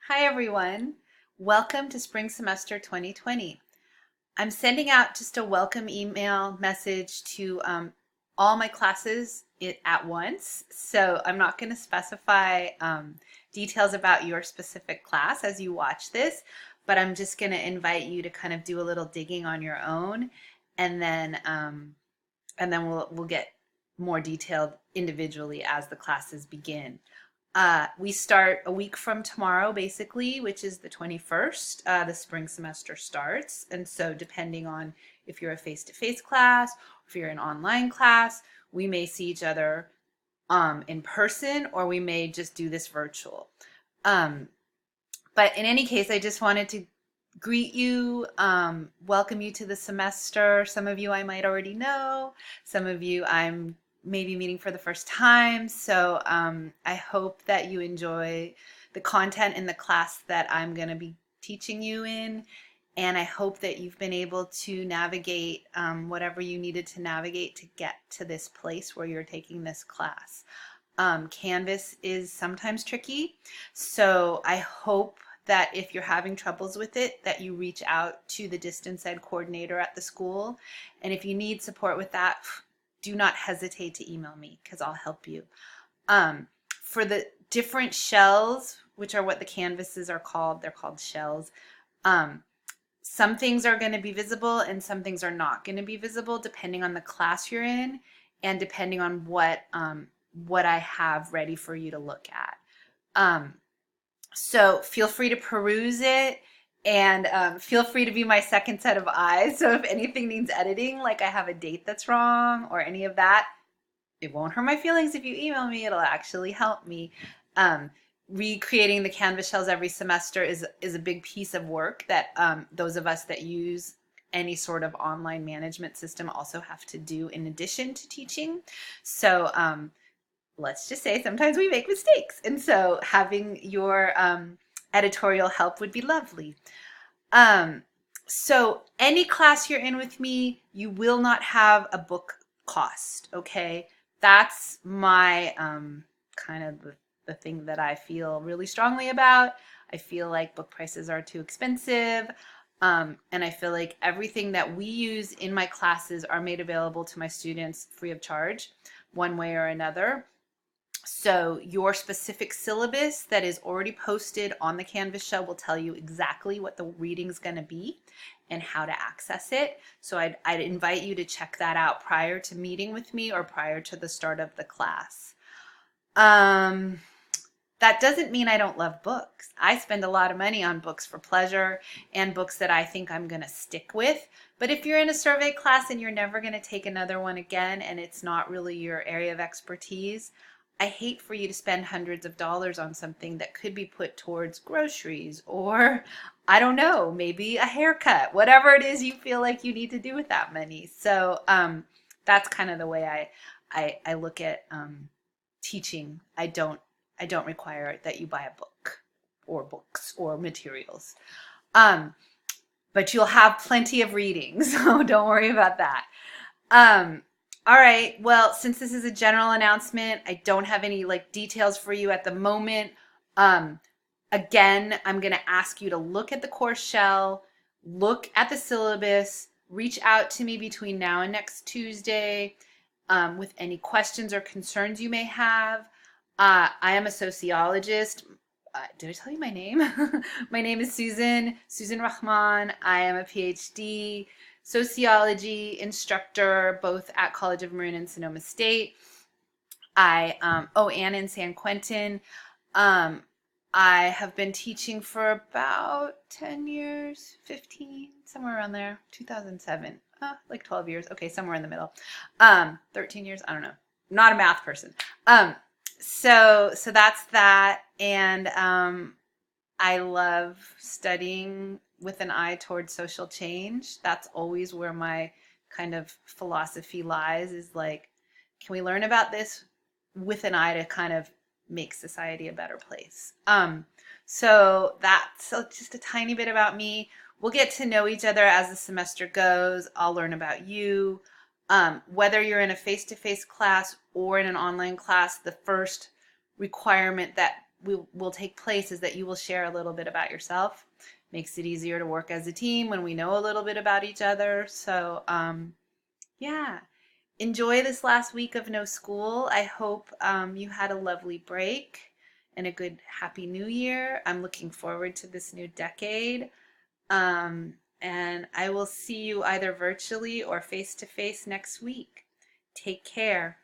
Hi everyone, welcome to Spring Semester 2020. I'm sending out just a welcome email message to all my classes at once, so I'm not going to specify details about your specific class as you watch this, but I'm just going to invite you to kind of do a little digging on your own, and then we'll get more detailed individually as the classes begin. We start a week from tomorrow, basically, which is the 21st. The spring semester starts. And so depending on if you're a face-to-face class, if you're an online class, we may see each other in person, or we may just do this virtual. But in any case, I just wanted to greet you, welcome you to the semester. Some of you I might already know. Some of you I'm maybe meeting for the first time. So I hope that you enjoy the content in the class that I'm going to be teaching you in. And I hope that you've been able to navigate whatever you needed to navigate to get to this place where you're taking this class. Canvas is sometimes tricky. So I hope that if you're having troubles with it, that you reach out to the distance ed coordinator at the school. And if you need support with that, do not hesitate to email me because I'll help you. For the different shells, which are what the canvases are called, they're called shells. Some things are going to be visible and some things are not going to be visible depending on the class you're in and depending on what I have ready for you to look at. So feel free to peruse it. And feel free to be my second set of eyes. So if anything needs editing, like I have a date that's wrong or any of that, it won't hurt my feelings if you email me. It'll actually help me. Recreating the Canvas shells every semester is a big piece of work that those of us that use any sort of online management system also have to do in addition to teaching. So let's just say sometimes we make mistakes. And so having your editorial help would be lovely. So any class you're in with me, you will not have a book cost, okay? That's my kind of the thing that I feel really strongly about. I feel like book prices are too expensive. And I feel like everything that we use in my classes are made available to my students free of charge, one way or another. So your specific syllabus that is already posted on the Canvas shell will tell you exactly what the reading's going to be and how to access it. So I'd invite you to check that out prior to meeting with me or prior to the start of the class. That doesn't mean I don't love books. I spend a lot of money on books for pleasure and books that I think I'm going to stick with. But if you're in a survey class and you're never going to take another one again and it's not really your area of expertise, I hate for you to spend hundreds of dollars on something that could be put towards groceries or, I don't know, maybe a haircut, whatever it is you feel like you need to do with that money. So that's kind of the way I look at teaching. I don't require that you buy a book or books or materials. But you'll have plenty of reading, so don't worry about that. All right, well, since this is a general announcement, I don't have any details for you at the moment. Again, I'm going to ask you to look at the course shell, look at the syllabus, reach out to me between now and next Tuesday with any questions or concerns you may have. I am a sociologist. Did I tell you my name? My name is Susan Rahman. I am a PhD sociology instructor, both at College of Marin and Sonoma State. And in San Quentin. I have been teaching for about 10 years, 15, somewhere around there, 2007, like 12 years. Okay, somewhere in the middle. 13 years, I don't know. Not a math person. So that's that. And I love studying with an eye towards social change. That's always where my kind of philosophy lies, is like, can we learn about this with an eye to kind of make society a better place? So that's just a tiny bit about me. We'll get to know each other as the semester goes. I'll learn about you. Whether you're in a face-to-face class or in an online class, the first requirement that will take place is that you will share a little bit about yourself. Makes it easier to work as a team when we know a little bit about each other. So, yeah, enjoy this last week of no school. I hope you had a lovely break and a good happy new year. I'm looking forward to this new decade. And I will see you either virtually or face to face next week. Take care.